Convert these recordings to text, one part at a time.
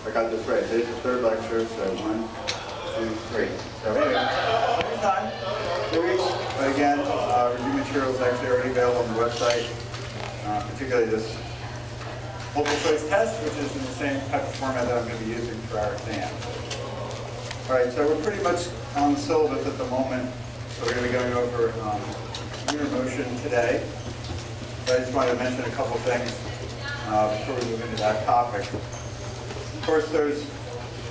I got this right. Today's the third lecture, so 1, 2, 3. So anyway, anytime, 2 weeks. But again, review material is actually already available on the website, particularly this multiple choice test, which is in the same type of format that I'm going to be using for our exam. All right, so we're pretty much on the syllabus at the moment. So we're going to be going over lunar motion today. So I just wanted to mention a couple things before we move into that topic. Of course, there's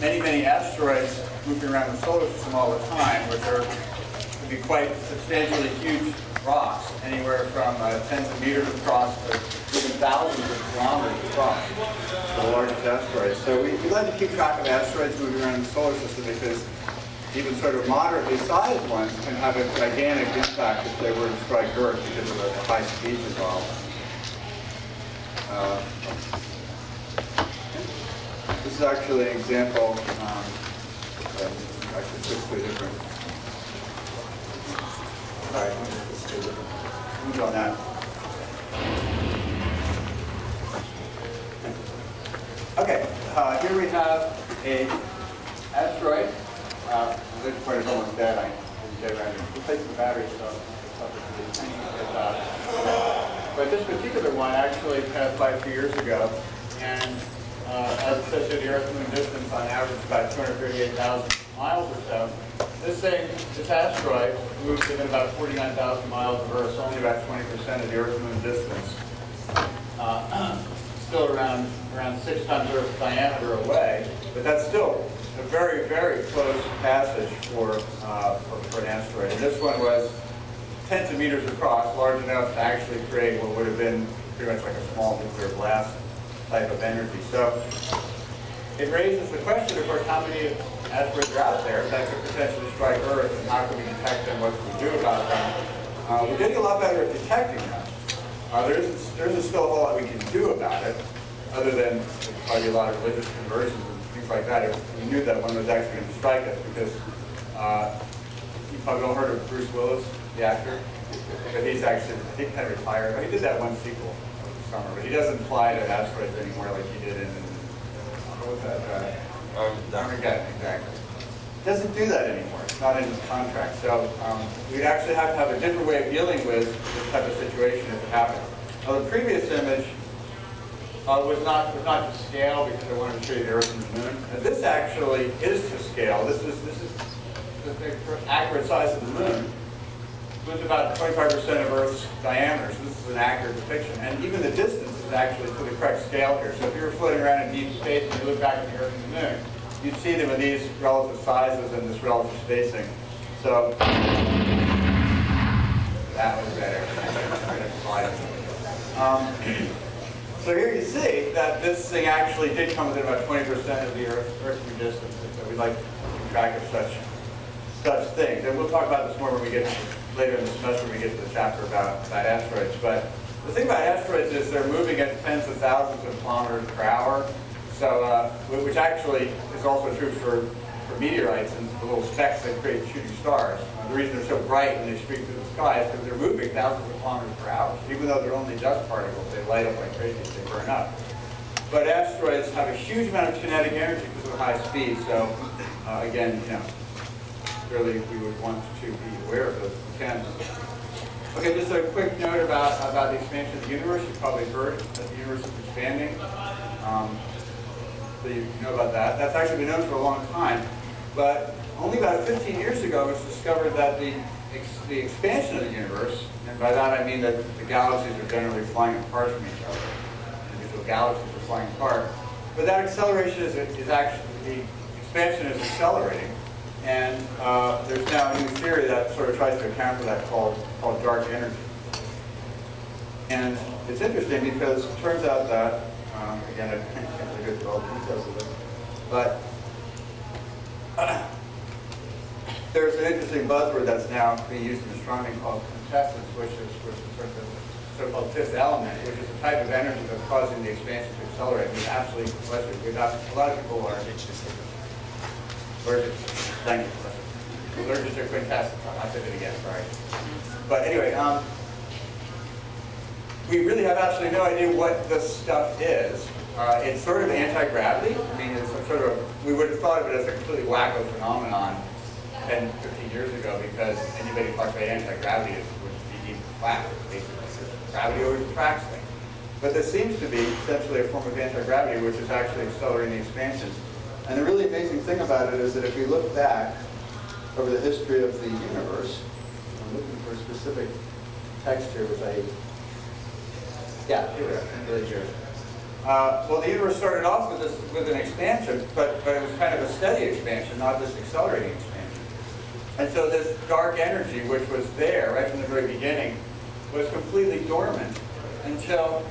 many asteroids moving around the solar system all the time, which can be quite substantially huge rocks, anywhere from tens of meters across to even thousands of kilometers across, the largest asteroids. So we like to keep track of asteroids moving around the solar system because even sort of moderately sized ones can have a gigantic impact if they were to strike Earth because of the high speeds involved. This is actually an example. Actually, switch to a different. All right, move on that. Okay, here we have an asteroid. This part is almost dead. I didn't get around to replacing the battery, so but this particular one actually passed by 2 years ago, and as it says here, the Earth-Moon distance on average is about 238,000 miles or so. This asteroid moves within about 49,000 miles of Earth, so only about 20% of the Earth-Moon distance. Still around 6 times Earth's diameter away, but that's still a very close passage for an asteroid. And this one was tens of meters across, large enough to actually create what would have been pretty much like a small nuclear blast type of energy. So it raises the question, of course, how many asteroids are out there that could potentially strike Earth, and how can we detect them? What can we do about them? We're getting a lot better at detecting them. There isn't still a whole lot we can do about it, other than probably a lot of religious conversions and things like that. If we knew that one was actually going to strike us, because you probably all heard of Bruce Willis, the actor, but he's actually, I think, kind of retired. He did that one sequel over the summer, but he doesn't fly to asteroids anymore like he did in what was that? Armageddon, exactly. Doesn't do that anymore. It's not in his contract. So we'd actually have to have a different way of dealing with this type of situation if it happens. Now, the previous image was not to scale because I wanted to show you the Earth and the Moon. And this actually is to scale. This is the accurate size of the Moon. With about 25% of Earth's diameter. So this is an accurate depiction. And even the distance is actually to the correct scale here. So if you were floating around in deep space and you look back at the Earth and the Moon, you'd see them in these relative sizes and this relative spacing. So that was better. So here you see that this thing actually did come within about 20% of the Earth's distance. So we like to keep track of such things. And we'll talk about this more when we get later in the semester when we get to the chapter about asteroids. But the thing about asteroids is they're moving at tens of thousands of kilometers per hour. So, which actually is also true for meteorites and the little specks that create shooting stars. The reason they're so bright when they streak through the sky is because they're moving thousands of kilometers per hour. Even though they're only dust particles, they light up like crazy, they burn up. But asteroids have a huge amount of kinetic energy because of the high speed. So, again, clearly we would want to be aware of those if we can. Okay, just a quick note about the expansion of the universe. You've probably heard that the universe is expanding. So you know about that. That's actually been known for a long time. But only about 15 years ago it was discovered that the expansion of the universe, and by that I mean that the galaxies are generally flying apart from each other. Individual galaxies are flying apart. But that acceleration is actually, the expansion is accelerating. And there's now a new theory that sort of tries to account for that called dark energy. And it's interesting because it turns out that, again, I can't really go through all the details of it, but there's an interesting buzzword that's now being used in astronomy called quintessence, which is sort of the so-called fifth element, which is a type of energy that's causing the expansion to accelerate. We've absolutely, a lot of people are allergic. Thank you. Allergic to quintessence. I said it again, sorry. But anyway, we really have absolutely no idea what this stuff is. It's sort of anti-gravity. I mean, it's a sort of, we would have thought of it as a completely wacko phenomenon 10, 15 years ago, because anybody who talks about anti-gravity would be deemed whack, basically. Gravity always attracts things. But this seems to be essentially a form of anti-gravity, which is actually accelerating the expansion. And the really amazing thing about it is that if we look back over the history of the universe, I'm looking for a specific text here, which here we are, 10 billion years. Well, the universe started off with an expansion, but it was kind of a steady expansion, not this accelerating expansion. And so this dark energy, which was there right from the very beginning, was completely dormant until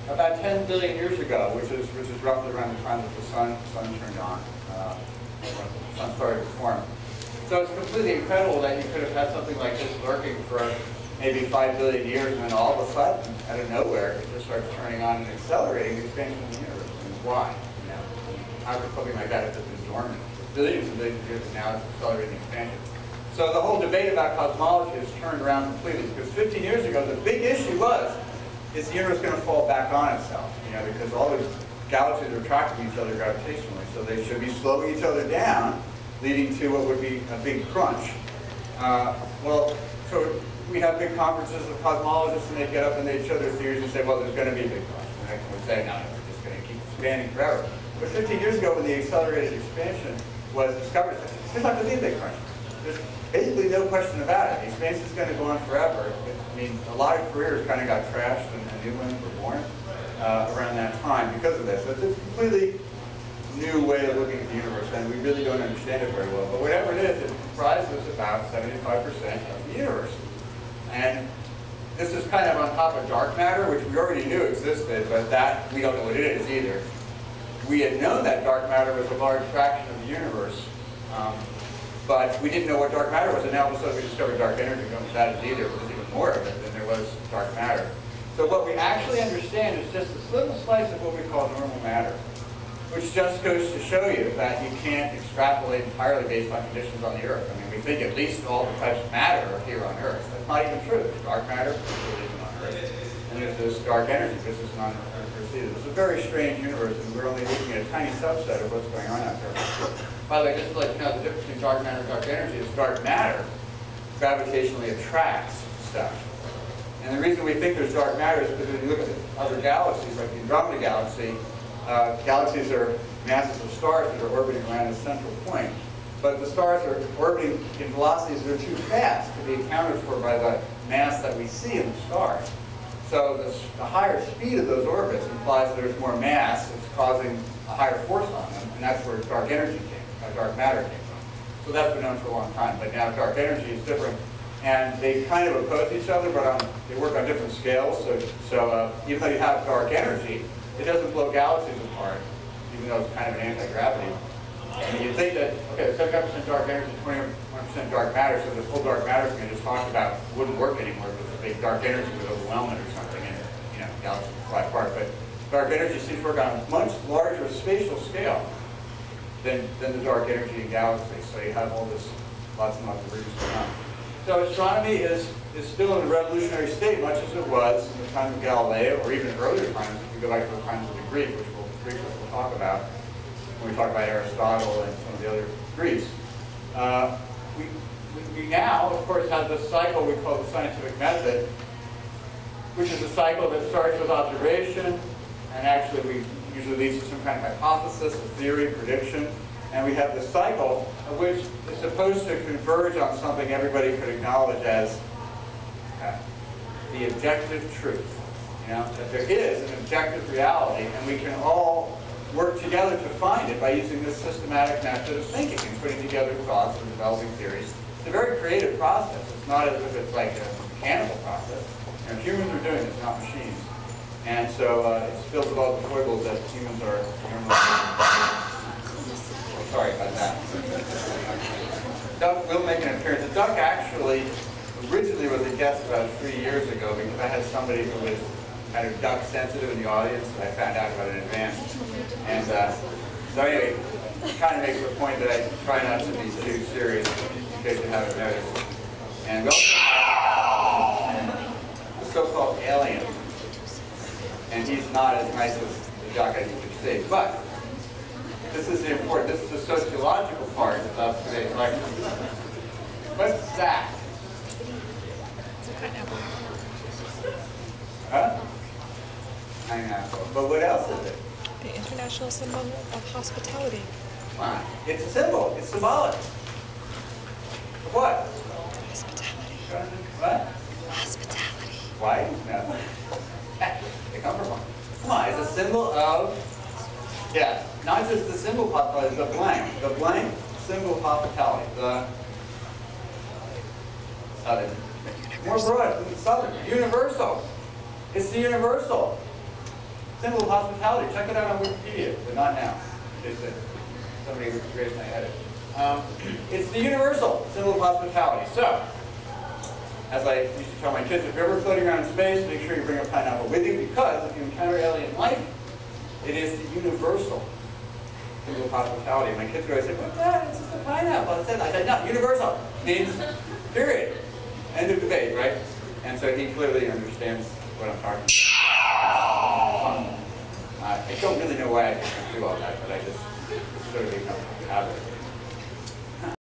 about 10 billion years ago, which is roughly around the time that the sun turned on, when the sun started to form. So it's completely incredible that you could have had something like this lurking for maybe 5 billion years, and then all of a sudden, out of nowhere, it just starts turning on and accelerating the expansion of the universe. And why? You know, how could something like that have just been dormant for billions and billions of years, and now it's accelerating the expansion? So the whole debate about cosmology has turned around completely, because 15 years ago, the big issue was, is the universe going to fall back on itself? You know, because all the galaxies are attracting each other gravitationally, so they should be slowing each other down, leading to what would be a big crunch. So we have big conferences of cosmologists, and they get up and they show their theories and say, well, there's going to be a big crunch. And I would say, no, it's just going to keep expanding forever. But 15 years ago, when the accelerated expansion was discovered, there's not going to be a big crunch. There's basically no question about it. The expansion is going to go on forever. I mean, a lot of careers kind of got trashed and new ones were born around that time because of this. So it's a completely new way of looking at the universe, and we really don't understand it very well. But whatever it is, it comprises about 75% of the universe. And this is kind of on top of dark matter, which we already knew existed, but that we don't know what it is either. We had known that dark matter was a large fraction of the universe, but we didn't know what dark matter was, and now all of a sudden we discovered dark energy. We don't know what that is either. There's even more of it than there was dark matter. So what we actually understand is just this little slice of what we call normal matter, which just goes to show you that you can't extrapolate entirely based on conditions on the Earth. I mean, we think at least all the types of matter are here on Earth. That's not even true. There's dark matter, which really isn't on Earth. And there's this dark energy, which isn't on Earth either. It's a very strange universe, and we're only looking at a tiny subset of what's going on out there. By the way, just to let you know, the difference between dark matter and dark energy is dark matter gravitationally attracts stuff. And the reason we think there's dark matter is because when you look at other galaxies, like the Andromeda Galaxy, galaxies are masses of stars that are orbiting around a central point. But the stars are orbiting in velocities that are too fast to be accounted for by the mass that we see in the stars. So the higher speed of those orbits implies that there's more mass that's causing a higher force on them, and that's where dark energy dark matter came from. So that's been known for a long time, but now dark energy is different, and they kind of oppose each other, but they work on different scales. So even though you have dark energy, it doesn't blow galaxies apart, even though it's kind of an anti-gravity. And you think that, okay, 75% dark energy, 21% dark matter, so this whole dark matter thing I just talked about wouldn't work anymore because the big dark energy would overwhelm it or something, and galaxies would fly apart. But dark energy seems to work on a much larger spatial scale than the dark energy in galaxies. So you have all this, lots and lots of reasons going on. So astronomy is still in a revolutionary state, much as it was in the time of Galileo, or even earlier times, if we go back to the times of the Greeks, which we'll talk about when we talk about Aristotle and some of the other Greeks. We now, of course, have this cycle we call the scientific method, which is a cycle that starts with observation, and actually usually leads to some kind of hypothesis, a theory, prediction, and we have this cycle which is supposed to converge on something everybody could acknowledge as the objective truth. That there is an objective reality, and we can all work together to find it by using this systematic method of thinking and putting together thoughts and developing theories. It's a very creative process. It's not as if it's like a mechanical process. Humans are doing this, not machines. And so it's filled with all the foibles that humans are normally sorry about that. Duck will make an appearance. The duck actually originally was a guest about 3 years ago because I had somebody who was kind of duck sensitive in the audience that I found out about in advance. And so anyway, it kind of makes the point that I try not to be too serious in case you haven't noticed. And we also have the so-called alien. And he's not as nice as jock, as you can see. But this is the important, this is the sociological part of today's lecture. What's that? It's a pineapple. Huh? Pineapple. But what else is it? The international symbol of hospitality. Come on. It's a symbol. It's symbolic. Of what? Hospitality. What? Hospitality. Why? No. They come from one. Come on, it's a symbol of, yeah, not just the symbol of hospitality, the blank. The blank symbol of hospitality. The southern. More broad, southern. Universal. It's the universal symbol of hospitality. Check it out on Wikipedia, but not now. Somebody raised my head. It's the universal symbol of hospitality. So, as I used to tell my kids, if you're ever floating around in space, make sure you bring a pineapple with you, because if you encounter alien life, it is the universal symbol of hospitality. My kids would always say, what's that? It's just a pineapple. I said, no, universal means period. End of debate, right? And so he clearly understands what I'm talking about. I don't really know why I can do all that, but I just sort of become a habit.